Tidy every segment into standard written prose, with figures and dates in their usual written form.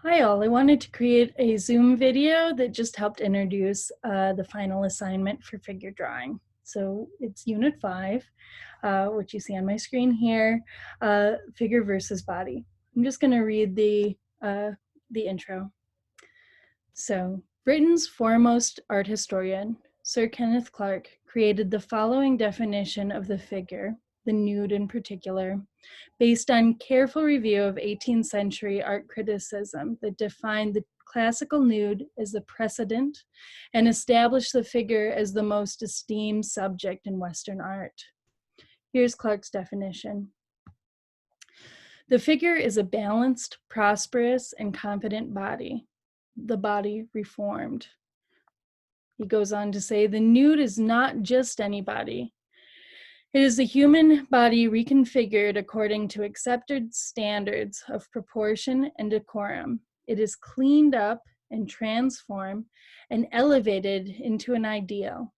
Hi all, I wanted to create a Zoom video that just helped introduce the final assignment for figure drawing. So it's Unit 5, which you see on my screen here, figure versus body. I'm just going to read the intro. So, Britain's foremost art historian, Sir Kenneth Clark, created the following definition of the figure, the nude in particular, based on careful review of 18th century art criticism that defined the classical nude as the precedent and established the figure as the most esteemed subject in Western art. Here's Clark's definition. The figure is a balanced, prosperous, and confident body, the body reformed. He goes on to say, the nude is not just any body. It is the human body reconfigured according to accepted standards of proportion and decorum. It is cleaned up and transformed and elevated into an ideal.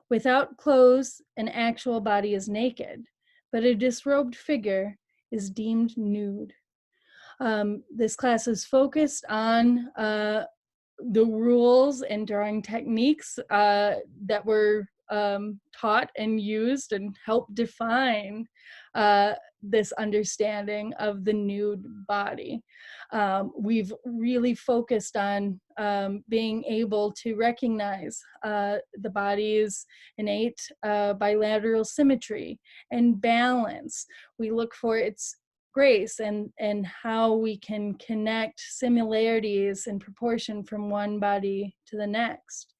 Without clothes, an actual body is naked, but a disrobed figure is deemed nude. This class is focused on the rules and drawing techniques that were taught and used and helped define this understanding of the nude body. We've really focused on being able to recognize the body's innate bilateral symmetry and balance. We look for its grace and how we can connect similarities in proportion from one body to the next.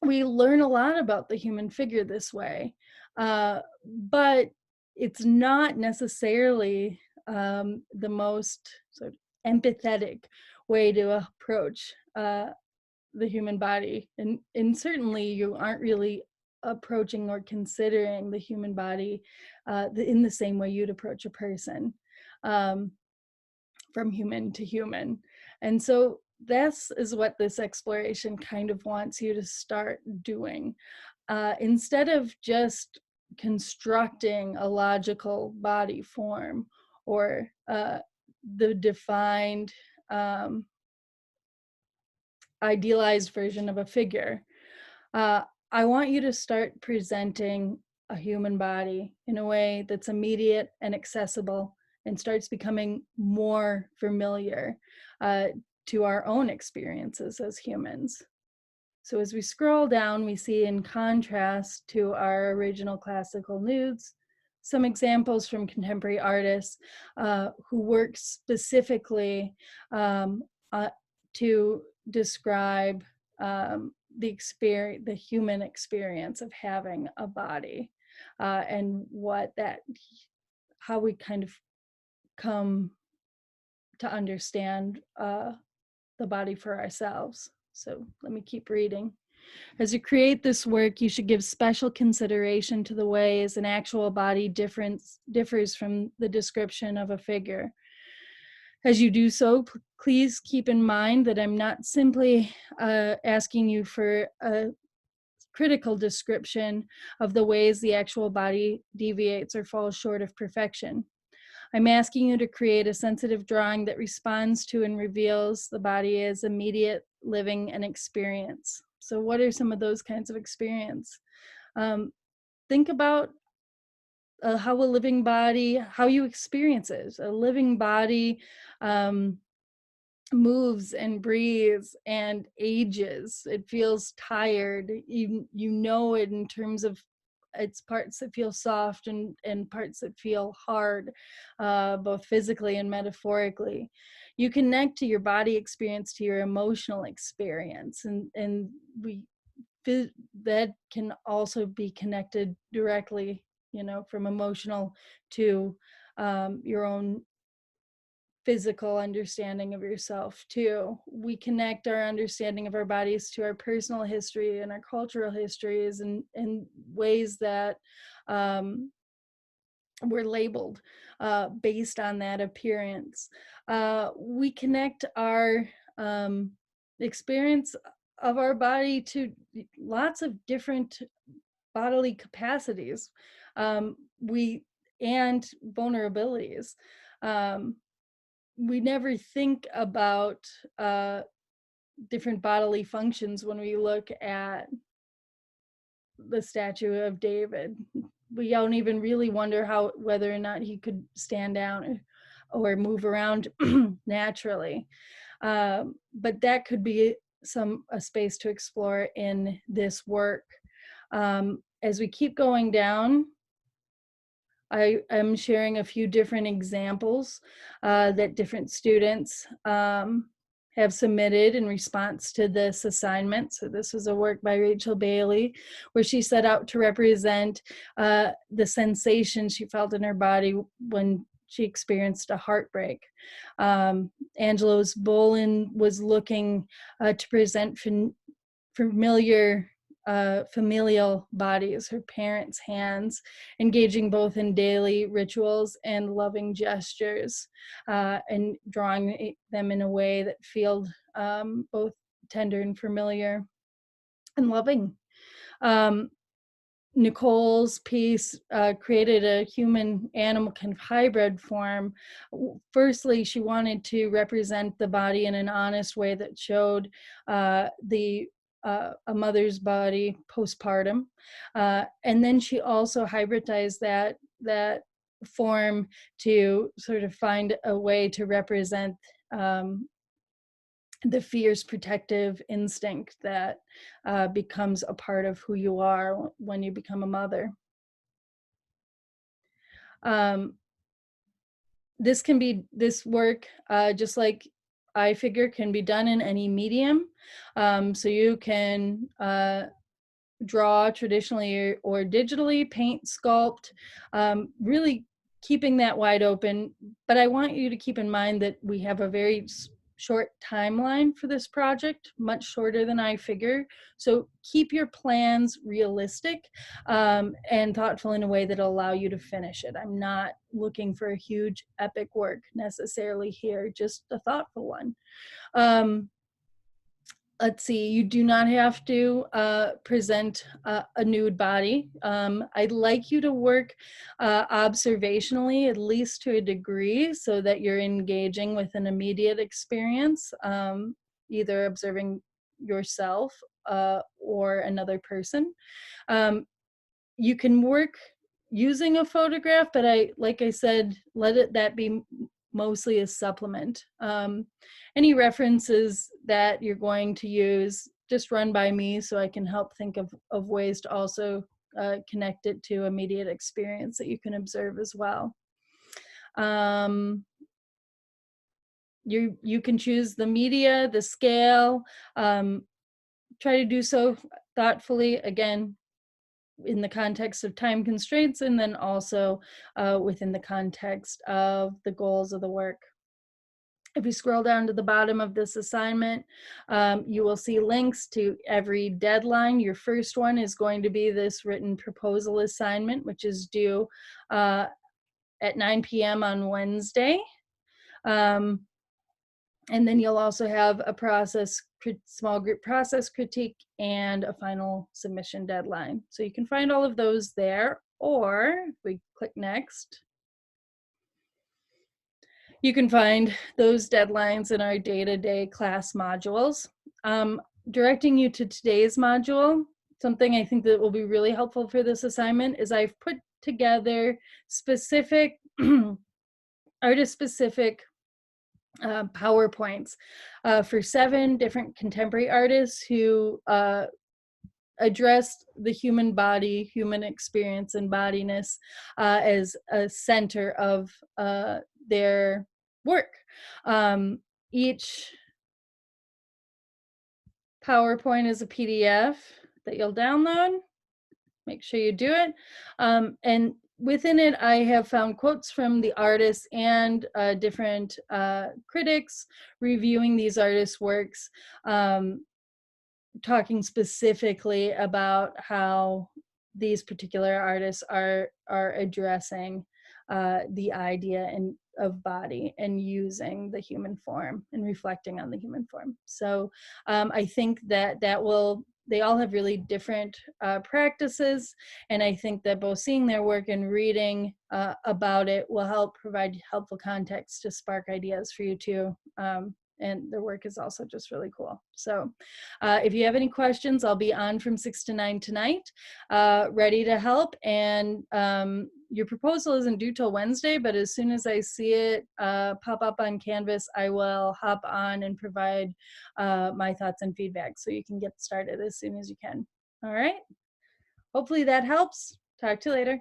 We learn a lot about the human figure this way, but it's not necessarily the most sort of empathetic way to approach the human body. And certainly you aren't really approaching or considering the human body in the same way you'd approach a person, from human to human. And so this is what this exploration kind of wants you to start doing. Instead of just constructing a logical body form or the defined idealized version of a figure, I want you to start presenting a human body in a way that's immediate and accessible and starts becoming more familiar to our own experiences as humans. So as we scroll down, we see, in contrast to our original classical nudes, some examples from contemporary artists who work specifically to describe the human experience of having a body, and how we kind of come to understand the body for ourselves. So let me keep reading. As you create this work, you should give special consideration to the ways an actual body differs from the description of a figure. As you do so, please keep in mind that I'm not simply asking you for a critical description of the ways the actual body deviates or falls short of perfection. I'm asking you to create a sensitive drawing that responds to and reveals the body as immediate living and experience. So what are some of those kinds of experience? Think about how a living body, how you experience it. A living body moves and breathes and ages. It feels tired. You know it in terms of its parts that feel soft and parts that feel hard, both physically and metaphorically. You connect to your body experience to your emotional experience, and that can also be connected directly, from emotional to your own physical understanding of yourself too. We connect our understanding of our bodies to our personal history and our cultural histories in ways that we're labeled based on that appearance. We connect our experience of our body to lots of different bodily capacities and vulnerabilities. we never think about different bodily functions when we look at the statue of David. We don't even really wonder whether or not he could stand down or move around naturally. But that could be a space to explore in this work. As we keep going down, I am sharing a few different examples that different students have submitted in response to this assignment. So this was a work by Rachel Bailey, where she set out to represent the sensation she felt in her body when she experienced a heartbreak. Angelos Bolin was looking to present familial bodies, her parents' hands, engaging both in daily rituals and loving gestures, and drawing them in a way that felt both tender and familiar and loving. Nicole's piece created a human-animal kind of hybrid form. Firstly, she wanted to represent the body in an honest way that showed a mother's body postpartum. And then she also hybridized that form to sort of find a way to represent the fierce protective instinct that becomes a part of who you are when you become a mother. This work, just like iFigure, can be done in any medium. So you can draw traditionally or digitally, paint, sculpt, really keeping that wide open. But I want you to keep in mind that we have a very short timeline for this project, much shorter than iFigure. So keep your plans realistic and thoughtful in a way that'll allow you to finish it. I'm not looking for a huge epic work necessarily here, just a thoughtful one. Let's see, you do not have to present a nude body. I'd like you to work observationally, at least to a degree, so that you're engaging with an immediate experience, either observing yourself or another person. You can work using a photograph, but like I said, let that be mostly a supplement. Any references that you're going to use, just run by me so I can help think of ways to also connect it to immediate experience that you can observe as well. You can choose the media, the scale, try to do so thoughtfully, again, in the context of time constraints, and then also within the context of the goals of the work. If you scroll down to the bottom of this assignment, you will see links to every deadline. Your first one is going to be this written proposal assignment, which is due at 9 p.m. on Wednesday. And then you'll also have a small group process critique and a final submission deadline. So you can find all of those there, or if we click next, you can find those deadlines in our day-to-day class modules. Directing you to today's module, something I think that will be really helpful for this assignment is I've put together specific, artist-specific PowerPoints for 7 different contemporary artists who addressed the human body, human experience, and bodiness as a center of their work. Each PowerPoint is a PDF that you'll download. Make sure you do it. And within it, I have found quotes from the artists and different critics reviewing these artists' works, talking specifically about how these particular artists are addressing the idea of body and using the human form and reflecting on the human form. So I think that will they all have really different practices, and I think that both seeing their work and reading about it will help provide helpful context to spark ideas for you too. And their work is also just really cool. So if you have any questions, I'll be on from 6 to 9 tonight, ready to help. And your proposal isn't due till Wednesday, but as soon as I see it pop up on Canvas, I will hop on and provide my thoughts and feedback so you can get started as soon as you can. All right. Hopefully that helps. Talk to you later.